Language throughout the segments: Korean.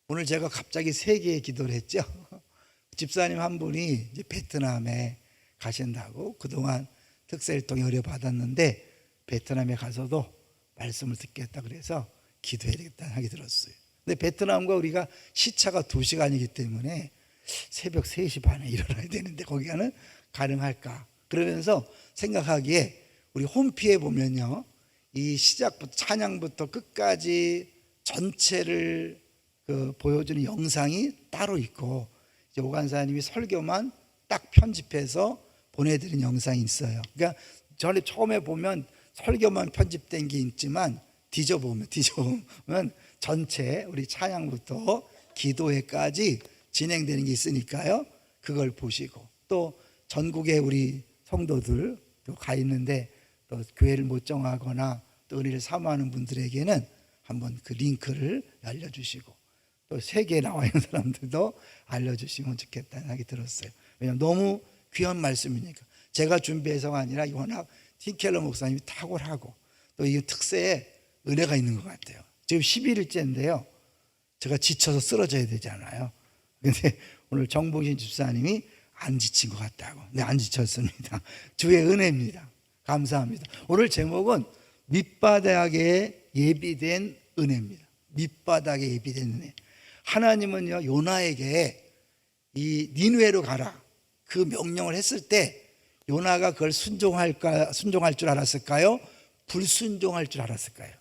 오늘 제가 갑자기 세 개의 기도를 했죠. 집사님 한 분이 이제 베트남에 가신다고 그동안 특사일동에 의뢰받았는데 베트남에 가서도 말씀을 듣겠다 그래서 기도해야 되겠다는 생각이 들었어요. 근데 베트남과 우리가 시차가 2시간이기 때문에 새벽 3시 반에 일어나야 되는데 거기가는 가능할까? 그러면서 생각하기에 우리 홈피에 보면요, 이 시작부터 찬양부터 끝까지 전체를 보여주는 영상이 따로 있고 이제 오간사님이 설교만 딱 편집해서 보내드린 영상이 있어요. 그러니까 전에 처음에 보면 설교만 편집된 게 있지만 뒤져보면 전체 우리 찬양부터 기도회까지 진행되는 게 있으니까요. 그걸 보시고 또 전국에 우리 성도들 가 있는데 또 교회를 못 정하거나 또 은혜를 사모하는 분들에게는 한번 그 링크를 알려주시고 또 세계에 나와 있는 사람들도 알려주시면 좋겠다는 생각이 들었어요. 왜냐하면 너무 귀한 말씀이니까. 제가 준비해서가 아니라 워낙 팀켈러 목사님이 탁월하고 또 이 특세에 은혜가 있는 것 같아요. 지금 11일째인데요 제가 지쳐서 쓰러져야 되잖아요. 근데 오늘 정봉신 집사님이 안 지친 것 같다고. 네, 안 지쳤습니다. 주의 은혜입니다. 감사합니다. 오늘 제목은 밑바닥에 예비된 은혜입니다. 밑바닥에 예비된 은혜. 하나님은요 요나에게 이 니느웨로 가라 그 명령을 했을 때 요나가 그걸 순종할 줄 알았을까요? 불순종할 줄 알았을까요?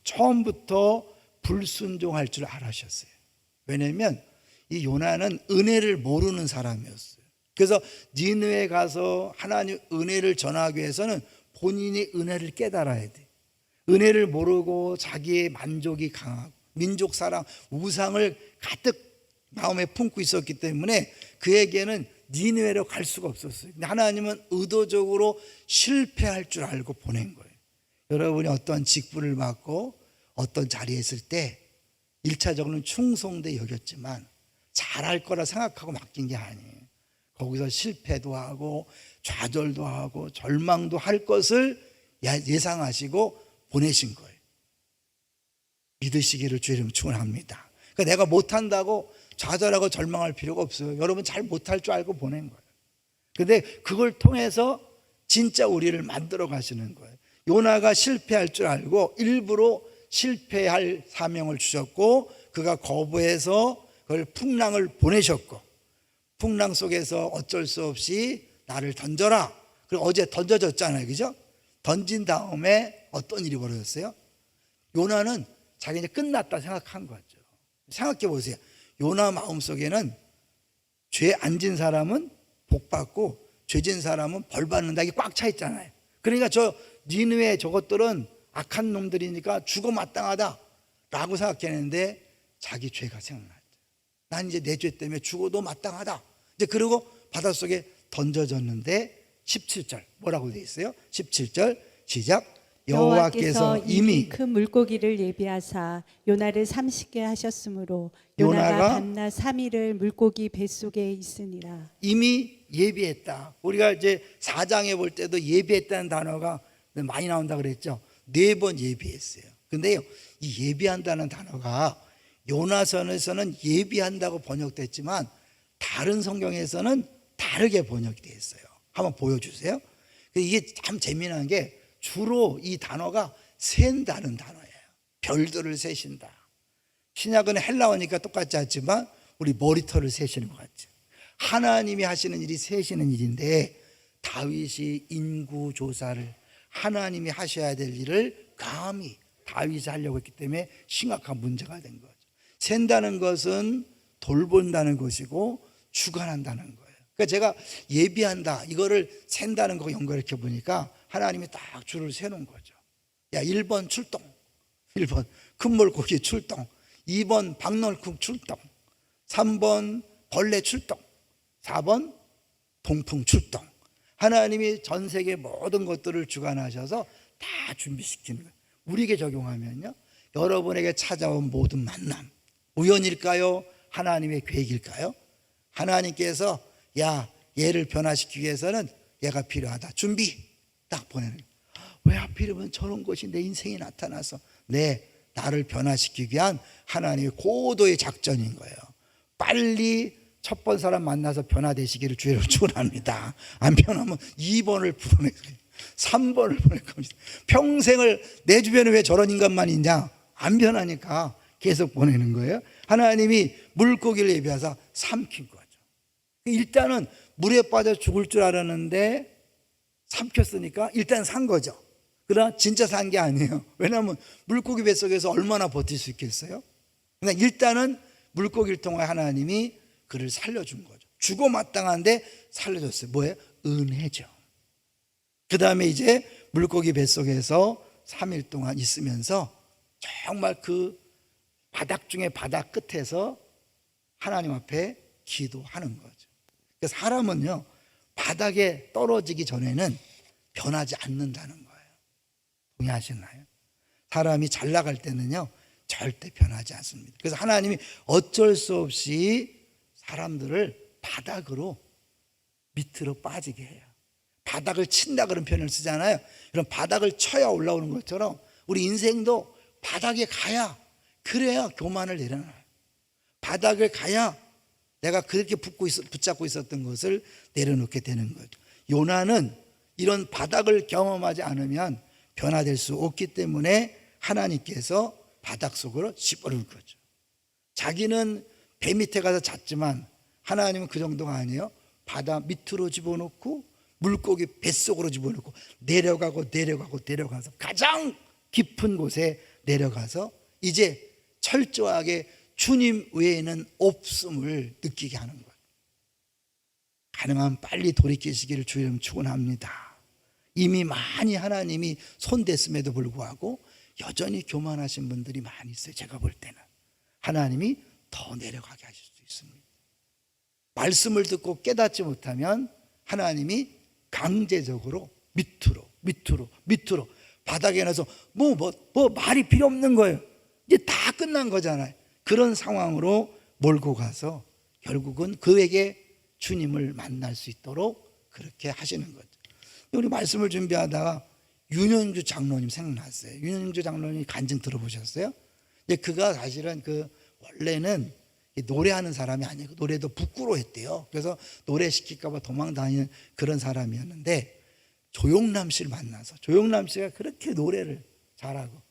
처음부터 불순종할 줄 알았어요. 왜냐하면 이 요나는 은혜를 모르는 사람이었어요. 그래서 니느웨에 가서 하나님 은혜를 전하기 위해서는 본인이 은혜를 깨달아야 돼. 은혜를 모르고 자기의 만족이 강하고 민족 사랑, 우상을 가득 마음에 품고 있었기 때문에 그에게는 니느웨로 갈 수가 없었어요. 근데 하나님은 의도적으로 실패할 줄 알고 보낸 거예요. 여러분이 어떤 직분을 맡고 어떤 자리에 있을 때 1차적으로는 충성되 여겼지만 잘할 거라 생각하고 맡긴 게 아니에요. 거기서 실패도 하고 좌절도 하고 절망도 할 것을 예상하시고 보내신 거예요. 믿으시기를 주의 이름으로 축원합니다. 그러니까 내가 못한다고 좌절하고 절망할 필요가 없어요. 여러분 잘 못할 줄 알고 보낸 거예요. 그런데 그걸 통해서 진짜 우리를 만들어 가시는 거예요. 요나가 실패할 줄 알고 일부러 실패할 사명을 주셨고 그가 거부해서 그걸 풍랑을 보내셨고 풍랑 속에서 어쩔 수 없이 나를 던져라. 그리고 어제 던져졌잖아요. 그죠? 던진 다음에 어떤 일이 벌어졌어요? 요나는 자기 이제 끝났다 생각한 거죠. 생각해 보세요. 요나 마음속에는 죄 안 진 사람은 복 받고 죄 진 사람은 벌 받는다 이게 꽉 차 있잖아요. 그러니까 저 니느웨 저것들은 악한 놈들이니까 죽어 마땅하다 라고 생각했는데 자기 죄가 생각났죠. 난 이제 내 죄 때문에 죽어도 마땅하다. 이제 그리고 바닷속에 던져졌는데 17절 뭐라고 되어 있어요? 17절 시작. 여호와께서 이미 큰 물고기를 예비하사 요나를 삼키게 하셨으므로 요나가 밤낮 3일을 물고기 뱃속에 있으니라. 이미 예비했다. 우리가 이제 4장에 볼 때도 예비했다는 단어가 많이 나온다 그랬죠. 4번 예비했어요. 근데요, 이 예비한다는 단어가 요나서에서는 예비한다고 번역됐지만 다른 성경에서는 다르게 번역이 되어 있어요. 한번 보여주세요. 이게 참 재미난 게 주로 이 단어가 센다는 단어예요. 별들을 세신다. 신약은 헬라어니까 똑같지 않지만 우리 머리털을 세시는 것 같죠. 하나님이 하시는 일이 세시는 일인데 다윗이 인구조사를 하나님이 하셔야 될 일을 감히 다윗이 하려고 했기 때문에 심각한 문제가 된 거죠. 센다는 것은 돌본다는 것이고 주관한다는 거예요. 그러니까 제가 예비한다 이거를 센다는 거 연결해 보니까 하나님이 딱 줄을 세놓은 거죠. 야 1번 출동, 1번 큰 물고기 출동, 2번 박널쿵 출동, 3번 벌레 출동, 4번 동풍 출동. 하나님이 전 세계 모든 것들을 주관하셔서 다 준비시키는 거예요. 우리에게 적용하면요, 여러분에게 찾아온 모든 만남 우연일까요? 하나님의 계획일까요? 하나님께서 야 얘를 변화시키기 위해서는 얘가 필요하다 준비 딱 보내는 거예요. 왜 하필이면 저런 것이 내 인생에 나타나서 네 나를 변화시키기 위한 하나님의 고도의 작전인 거예요. 빨리 첫 번 사람 만나서 변화되시기를 주의로 축원합니다. 안 변하면 2번을 불어낼 거예요. 3번을 보낼 겁니다. 평생을 내 주변에 왜 저런 인간만 있냐? 안 변하니까 계속 보내는 거예요. 하나님이 물고기를 예비하사 삼킨 거죠. 일단은 물에 빠져 죽을 줄 알았는데 삼켰으니까 일단 산 거죠. 그러나 진짜 산 게 아니에요. 왜냐하면 물고기 뱃속에서 얼마나 버틸 수 있겠어요? 그러니까 일단은 물고기를 통해 하나님이 그를 살려준 거죠. 죽어 마땅한데 살려줬어요. 뭐예요? 은혜죠. 그 다음에 이제 물고기 뱃속에서 3일 동안 있으면서 정말 그 바닥 중에 바닥 끝에서 하나님 앞에 기도하는 거죠. 그래서 사람은요, 바닥에 떨어지기 전에는 변하지 않는다는 거예요. 동의하시나요? 사람이 잘 나갈 때는요, 절대 변하지 않습니다. 그래서 하나님이 어쩔 수 없이 사람들을 바닥으로 밑으로 빠지게 해요. 바닥을 친다 그런 표현을 쓰잖아요. 그럼 바닥을 쳐야 올라오는 것처럼 우리 인생도 바닥에 가야, 그래야 교만을 내려놔요. 바닥을 가야 내가 그렇게 붙잡고 있었던 것을 내려놓게 되는 거죠. 요나는 이런 바닥을 경험하지 않으면 변화될 수 없기 때문에 하나님께서 바닥 속으로 집어넣을 거죠. 자기는 배 밑에 가서 잤지만 하나님은 그 정도가 아니에요. 바다 밑으로 집어넣고 물고기 뱃속으로 집어넣고 내려가서 가장 깊은 곳에 내려가서 이제 철저하게 주님 외에는 없음을 느끼게 하는 거예요. 가능하면 빨리 돌이키시기를 주님 축원합니다. 이미 많이 하나님이 손댔음에도 불구하고 여전히 교만하신 분들이 많이 있어요. 제가 볼 때는 하나님이 더 내려가게 하실 수 있습니다. 말씀을 듣고 깨닫지 못하면 하나님이 강제적으로 밑으로 바닥에 놔서 뭐 말이 필요 없는 거예요. 이제 다 끝난 거잖아요. 그런 상황으로 몰고 가서 결국은 그에게 주님을 만날 수 있도록 그렇게 하시는 거죠. 우리 말씀을 준비하다가 윤영주 장로님 생각났어요. 윤영주 장로님 간증 들어보셨어요? 근데 그가 사실은 원래는 노래하는 사람이 아니고 노래도 부끄러워했대요. 그래서 노래 시킬까 봐 도망다니는 그런 사람이었는데 조용남 씨를 만나서 조용남 씨가 그렇게 노래를 잘하고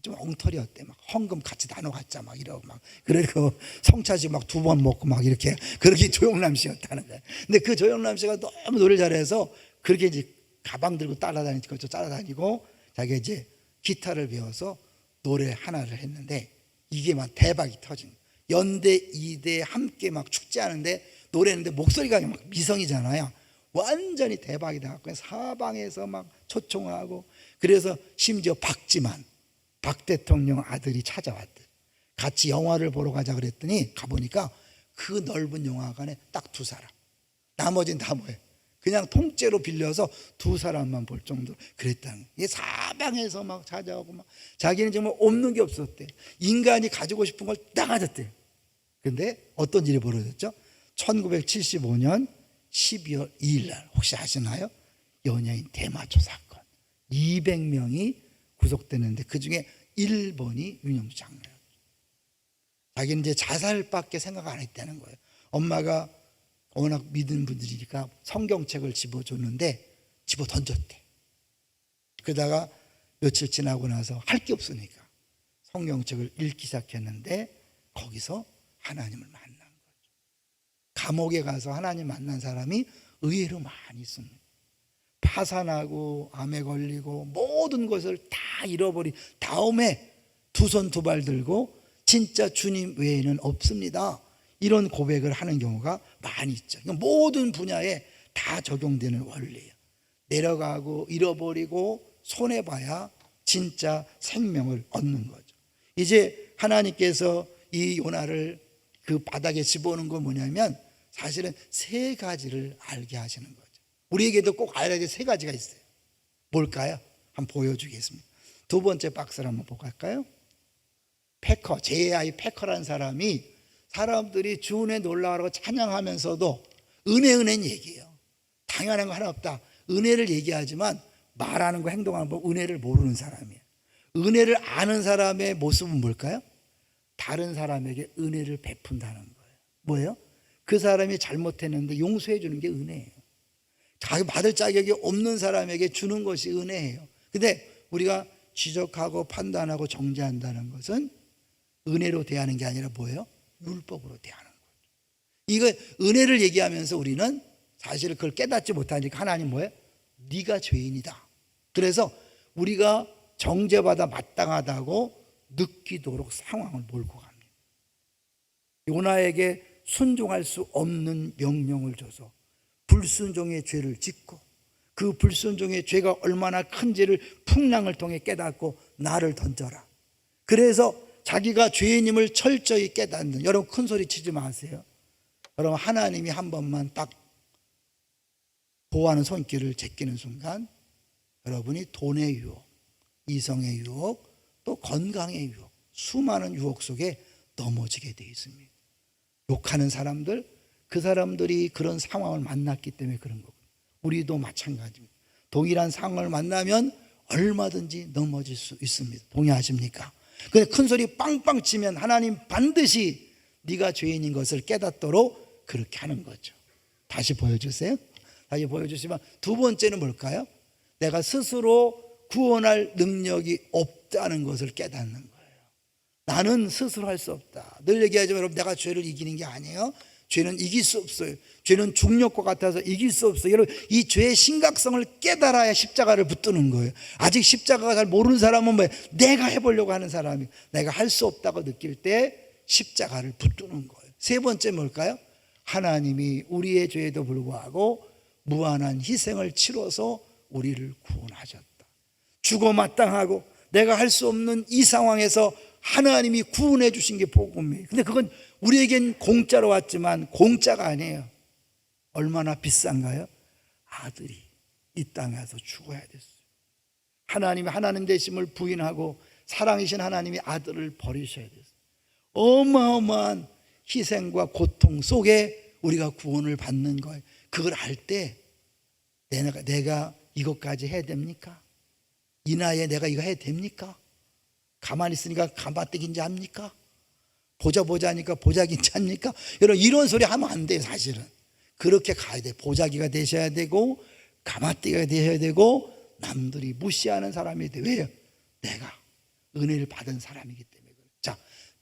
좀 엉터리였대. 막 헌금 같이 나눠 갖자 막 이러고 막 그리고 성차지 막 2번 먹고 막 이렇게 그렇게 조용남 씨였다는 거예요. 근데 그 조용남 씨가 너무 노래를 잘해서 그렇게 이제 가방 들고 따라다니고 자기가 이제 기타를 배워서 노래 하나를 했는데 이게 막 대박이 터진 거예요. 연대 2대 함께 막 축제하는데 노래했는데 목소리가 막 미성이잖아요. 완전히 대박이 나왔고 사방에서 막 초청하고 그래서 심지어 박 대통령 아들이 찾아왔대. 같이 영화를 보러 가자 그랬더니 가보니까 그 넓은 영화관에 딱 2사람, 나머지는 다 뭐예요? 그냥 통째로 빌려서 2사람만 볼 정도로 그랬다는 거예요. 이게 사방에서 막 찾아오고 막 자기는 정말 없는 게 없었대. 인간이 가지고 싶은 걸 다 가졌대. 근데 어떤 일이 벌어졌죠? 1975년 12월 2일 날 혹시 아시나요? 연예인 대마초 사건 200명이 구속되는데 그중에 1번이 윤영주 장로였죠. 자기는 이제 자살밖에 생각 안 했다는 거예요. 엄마가 워낙 믿은 분들이니까 성경책을 집어줬는데 집어 던졌대. 그러다가 며칠 지나고 나서 할 게 없으니까 성경책을 읽기 시작했는데 거기서 하나님을 만난 거죠. 감옥에 가서 하나님 만난 사람이 의외로 많이 있습니다. 파산하고 암에 걸리고 모든 것을 다 잃어버린 다음에 2손 2발 들고 진짜 주님 외에는 없습니다. 이런 고백을 하는 경우가 많이 있죠. 모든 분야에 다 적용되는 원리예요. 내려가고 잃어버리고 손해봐야 진짜 생명을 얻는 거죠. 이제 하나님께서 이 요나를 그 바닥에 집어넣은 건 뭐냐면 사실은 3가지를 알게 하시는 거죠. 우리에게도 꼭 알아야 될 3가지가 있어요. 뭘까요? 한번 보여주겠습니다. 2번째 박스를 한번 보고 갈까요? 패커, J.I. 패커라는 사람이 사람들이 주 은혜 놀라라고 찬양하면서도 은혜는 얘기해요. 당연한 거 하나 없다. 은혜를 얘기하지만 말하는 거 행동하는 법 은혜를 모르는 사람이에요. 은혜를 아는 사람의 모습은 뭘까요? 다른 사람에게 은혜를 베푼다는 거예요. 뭐예요? 그 사람이 잘못했는데 용서해 주는 게 은혜예요. 자기 받을 자격이 없는 사람에게 주는 것이 은혜예요. 근데 우리가 지적하고 판단하고 정죄한다는 것은 은혜로 대하는 게 아니라 뭐예요? 율법으로 대하는 거예요. 이거 은혜를 얘기하면서 우리는 사실 그걸 깨닫지 못하니까 하나님 뭐예요? 네가 죄인이다. 그래서 우리가 정죄받아 마땅하다고 느끼도록 상황을 몰고 갑니다. 요나에게 순종할 수 없는 명령을 줘서 불순종의 죄를 짓고 그 불순종의 죄가 얼마나 큰지를 풍랑을 통해 깨닫고 나를 던져라. 그래서 자기가 죄인임을 철저히 깨닫는, 여러분 큰 소리 치지 마세요. 여러분 하나님이 한 번만 딱 보호하는 손길을 제끼는 순간 여러분이 돈의 유혹, 이성의 유혹, 또 건강의 유혹, 수많은 유혹 속에 넘어지게 되어 있습니다. 욕하는 사람들, 그 사람들이 그런 상황을 만났기 때문에 그런 거고, 우리도 마찬가지입니다. 동일한 상황을 만나면 얼마든지 넘어질 수 있습니다. 동의하십니까? 근데 큰 소리 빵빵 치면 하나님 반드시 네가 죄인인 것을 깨닫도록 그렇게 하는 거죠. 다시 보여주세요. 다시 보여주시면 두 번째는 뭘까요? 내가 스스로 구원할 능력이 없다는 것을 깨닫는 거예요. 나는 스스로 할 수 없다. 늘 얘기하지만 여러분, 내가 죄를 이기는 게 아니에요. 죄는 이길 수 없어요. 죄는 중력과 같아서 이길 수 없어요. 여러분, 이 죄의 심각성을 깨달아야 십자가를 붙드는 거예요. 아직 십자가가 잘 모르는 사람은 뭐예요? 내가 해보려고 하는 사람이, 내가 할 수 없다고 느낄 때 십자가를 붙드는 거예요. 세 번째 뭘까요? 하나님이 우리의 죄에도 불구하고 무한한 희생을 치러서 우리를 구원하셨다. 죽어 마땅하고 내가 할 수 없는 이 상황에서 하나님이 구원해 주신 게 복음이에요. 근데 그건 우리에겐 공짜로 왔지만 공짜가 아니에요. 얼마나 비싼가요? 아들이 이 땅에서 죽어야 됐어요. 하나님이 하나님 되심을 부인하고 사랑이신 하나님이 아들을 버리셔야 됐어요. 어마어마한 희생과 고통 속에 우리가 구원을 받는 거예요. 그걸 알 때 내가 이것까지 해야 됩니까? 이 나이에 내가 이거 해야 됩니까? 가만히 있으니까 가마떼기인지 합니까? 보자니까 보자기인지 합니까? 여러분, 이런 소리 하면 안 돼요. 사실은 그렇게 가야 돼. 보자기가 되셔야 되고 가마떼기가 되셔야 되고 남들이 무시하는 사람이 돼. 왜요? 내가 은혜를 받은 사람이기 때문에. 자,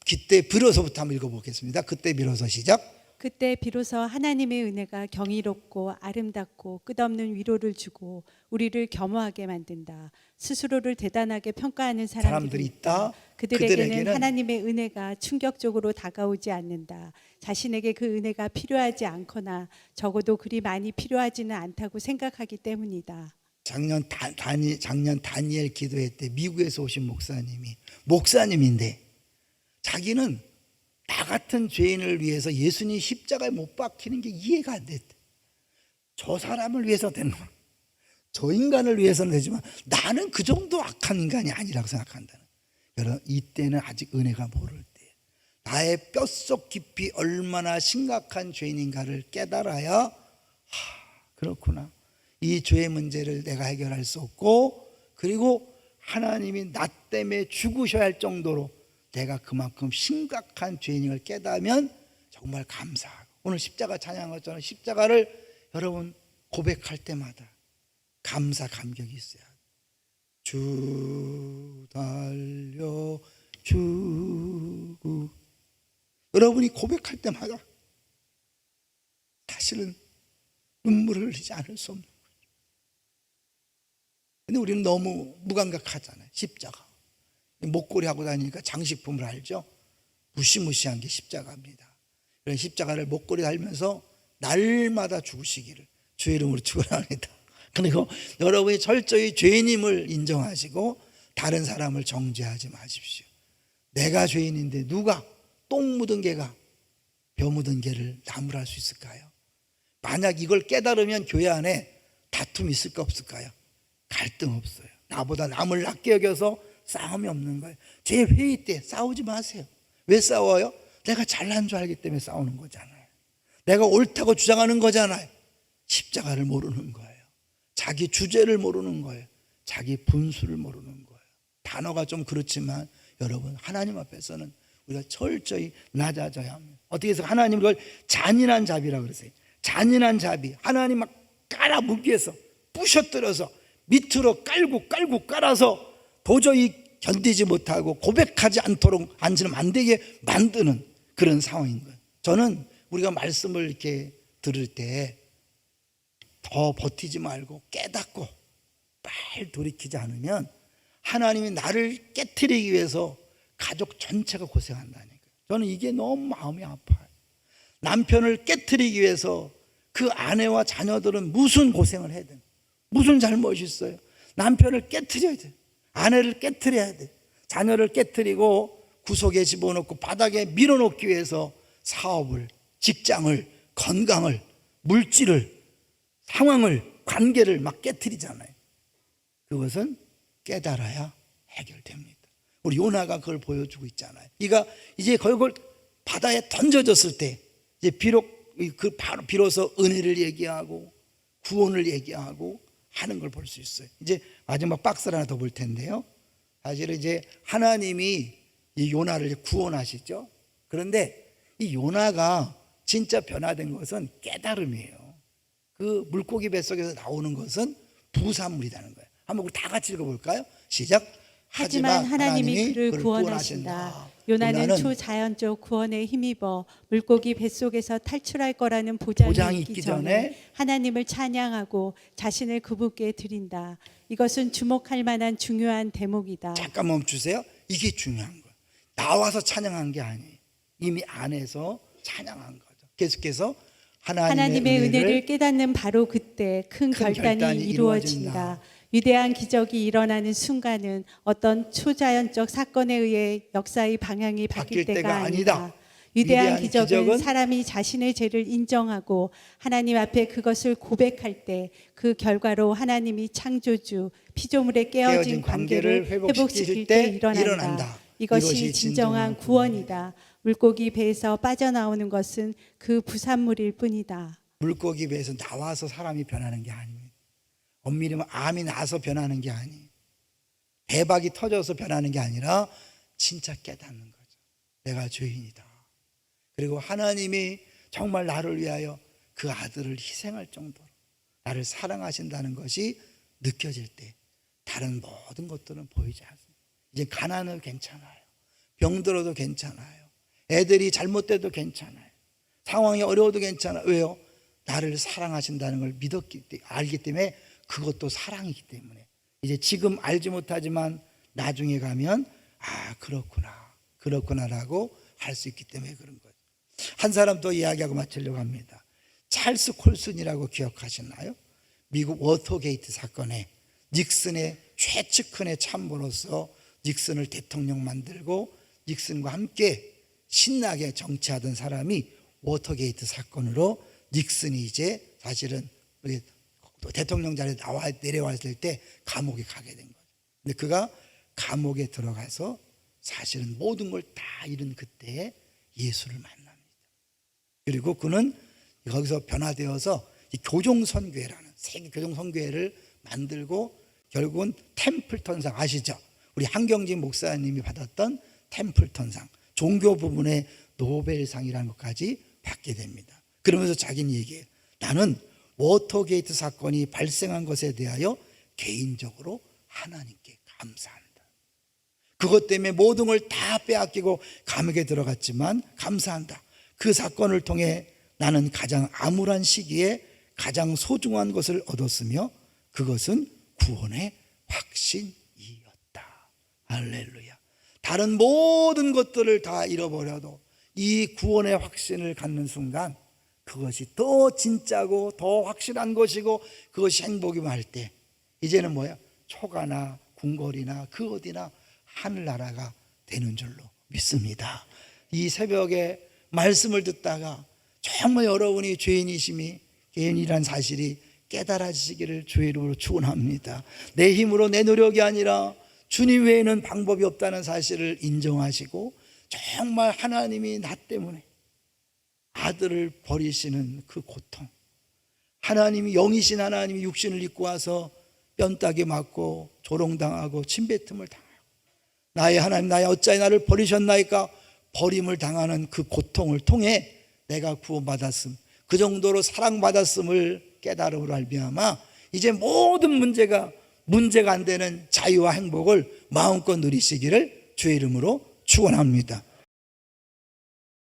그때 비로소부터 한번 읽어보겠습니다. 그때 비로소 시작. 그때 비로소 하나님의 은혜가 경이롭고 아름답고 끝없는 위로를 주고 우리를 겸허하게 만든다. 스스로를 대단하게 평가하는 사람들이 있다. 그들에게는 하나님의 은혜가 충격적으로 다가오지 않는다. 자신에게 그 은혜가 필요하지 않거나 적어도 그리 많이 필요하지는 않다고 생각하기 때문이다. 작년 다니엘 기도회 때 미국에서 오신 목사님인데 자기는 나 같은 죄인을 위해서 예수님 십자가에 못 박히는 게 이해가 안 됐대. 저 사람을 위해서 되는, 저 인간을 위해서는 되지만 나는 그 정도 악한 인간이 아니라고 생각한다는. 여러분, 이때는 아직 은혜가 모를 때, 나의 뼛속 깊이 얼마나 심각한 죄인인가를 깨달아야 그렇구나, 이 죄의 문제를 내가 해결할 수 없고, 그리고 하나님이 나 때문에 죽으셔야 할 정도로 내가 그만큼 심각한 죄인인 걸 깨닫으면 정말 감사하고, 오늘 십자가 찬양한 것처럼 십자가를 여러분 고백할 때마다 감사 감격이 있어야 돼요. 주 달려 주고, 여러분이 고백할 때마다 사실은 눈물을 흘리지 않을 수 없는 거죠. 근데 우리는 너무 무감각하잖아요. 십자가 목걸이 하고 다니니까 장식품을 알죠? 무시무시한 게 십자가입니다. 이런 십자가를 목걸이 달면서 날마다 죽으시기를 주의 이름으로 축원합니다. 그리고 여러분이 철저히 죄인임을 인정하시고 다른 사람을 정죄하지 마십시오. 내가 죄인인데 누가 똥 묻은 개가 벼 묻은 개를 나무랄 수 있을까요? 만약 이걸 깨달으면 교회 안에 다툼이 있을까 없을까요? 갈등 없어요. 나보다 남을 낮게 여겨서 싸움이 없는 거예요. 제 회의 때 싸우지 마세요. 왜 싸워요? 내가 잘난 줄 알기 때문에 싸우는 거잖아요. 내가 옳다고 주장하는 거잖아요. 십자가를 모르는 거예요. 자기 주제를 모르는 거예요. 자기 분수를 모르는 거예요. 단어가 좀 그렇지만 여러분, 하나님 앞에서는 우리가 철저히 낮아져야 합니다. 어떻게 해서 하나님 그걸 잔인한 자비라고 그러세요. 잔인한 자비. 하나님 막 깔아뭉개서 부셔뜨려서 밑으로 깔고 깔아서 도저히 견디지 못하고 고백하지 않도록 앉으면 안 되게 만드는 그런 상황인 거예요. 저는 우리가 말씀을 이렇게 들을 때 더 버티지 말고 깨닫고 빨리 돌이키지 않으면 하나님이 나를 깨트리기 위해서 가족 전체가 고생한다니까요. 저는 이게 너무 마음이 아파요. 남편을 깨트리기 위해서 그 아내와 자녀들은 무슨 고생을 해야 돼? 무슨 잘못이 있어요? 남편을 깨트려야 돼. 아내를 깨트려야 돼. 자녀를 깨트리고 구석에 집어넣고 바닥에 밀어놓기 위해서 사업을, 직장을, 건강을, 물질을, 상황을, 관계를 막 깨트리잖아요. 그것은 깨달아야 해결됩니다. 우리 요나가 그걸 보여주고 있잖아요. 이가 이제 그걸 바다에 던져졌을 때 이제 비로소 은혜를 얘기하고 구원을 얘기하고 하는 걸 볼 수 있어요. 이제 마지막 박스를 하나 더 볼 텐데요. 사실은 이제 하나님이 이 요나를 구원하시죠. 그런데 이 요나가 진짜 변화된 것은 깨달음이에요. 그 물고기 뱃속에서 나오는 것은 부산물이라는 거예요. 한번 우리 다 같이 읽어볼까요? 시작. 하지만 하나님이 그를 구원하신다. 요나는 초자연적 구원에 힘입어 물고기 뱃속에서 탈출할 거라는 보장이 있기 전에 하나님을 찬양하고 자신을 그분께 드린다. 이것은 주목할 만한 중요한 대목이다. 잠깐 멈추세요. 이게 중요한 거예요. 나와서 찬양한 게 아니에요. 이미 안에서 찬양한 거죠. 계속해서 하나님의 은혜를 깨닫는 바로 그때 큰 결단이 이루어진다. 위대한 기적이 일어나는 순간은 어떤 초자연적 사건에 의해 역사의 방향이 바뀔 때가 아니다. 위대한 기적은 사람이 자신의 죄를 인정하고 하나님 앞에 그것을 고백할 때 그 결과로 하나님이 창조주, 피조물에 깨어진 관계를 회복시킬 때 일어난다. 이것이 진정한 구원이다. 물고기 배에서 빠져나오는 것은 그 부산물일 뿐이다. 물고기 배에서 나와서 사람이 변하는 게 아닙니다. 엄밀히 말하면 암이 나서 변하는 게 아니에요. 대박이 터져서 변하는 게 아니라 진짜 깨닫는 거죠. 내가 죄인이다. 그리고 하나님이 정말 나를 위하여 그 아들을 희생할 정도로 나를 사랑하신다는 것이 느껴질 때 다른 모든 것들은 보이지 않습니다. 이제 가난은 괜찮아요. 병들어도 괜찮아요. 애들이 잘못돼도 괜찮아요. 상황이 어려워도 괜찮아요. 왜요? 나를 사랑하신다는 걸 알기 때문에 그것도 사랑이기 때문에 이제 지금 알지 못하지만 나중에 가면 그렇구나라고 할 수 있기 때문에 그런 거죠. 한 사람 더 이야기하고 마치려고 합니다. 찰스 콜슨이라고 기억하시나요? 미국 워터게이트 사건에 닉슨의 최측근의 참모로서 닉슨을 대통령 만들고 닉슨과 함께 신나게 정치하던 사람이 워터게이트 사건으로 닉슨이 이제 사실은 대통령 자리에 내려왔을 때 감옥에 가게 된 거죠. 근데 그가 감옥에 들어가서 사실은 모든 걸 다 잃은 그때에 예수를 만납니다. 그리고 그는 거기서 변화되어서 교종선교회라는 세계 교종선교회를 만들고 결국은 템플턴상 아시죠? 우리 한경진 목사님이 받았던 템플턴상, 종교 부분의 노벨상이라는 것까지 받게 됩니다. 그러면서 자기는 얘기해요. 나는 워터게이트 사건이 발생한 것에 대하여 개인적으로 하나님께 감사한다. 그것 때문에 모든 걸 다 빼앗기고 감옥에 들어갔지만 감사한다. 그 사건을 통해 나는 가장 암울한 시기에 가장 소중한 것을 얻었으며 그것은 구원의 확신이었다. 할렐루야. 다른 모든 것들을 다 잃어버려도 이 구원의 확신을 갖는 순간 그것이 더 진짜고 더 확실한 것이고 그것이 행복이면 할 때 이제는 뭐야? 초가나 궁궐이나 그 어디나 하늘나라가 되는 줄로 믿습니다. 이 새벽에 말씀을 듣다가 정말 여러분이 죄인이심이 죄인이란 사실이 깨달아지시기를 주의 이름으로 축원합니다. 내 힘으로 내 노력이 아니라 주님 외에는 방법이 없다는 사실을 인정하시고 정말 하나님이 나 때문에 아들을 버리시는 그 고통, 하나님이 영이신 하나님이 육신을 입고 와서 뼈다귀 맞고 조롱당하고 침뱉음을 당하고 나의 하나님 나의 어찌하여 나를 버리셨나이까? 버림을 당하는 그 고통을 통해 내가 구원받았음, 그 정도로 사랑받았음을 깨달음으로 알미암아 이제 모든 문제가 안 되는 자유와 행복을 마음껏 누리시기를 주의 이름으로 축원합니다.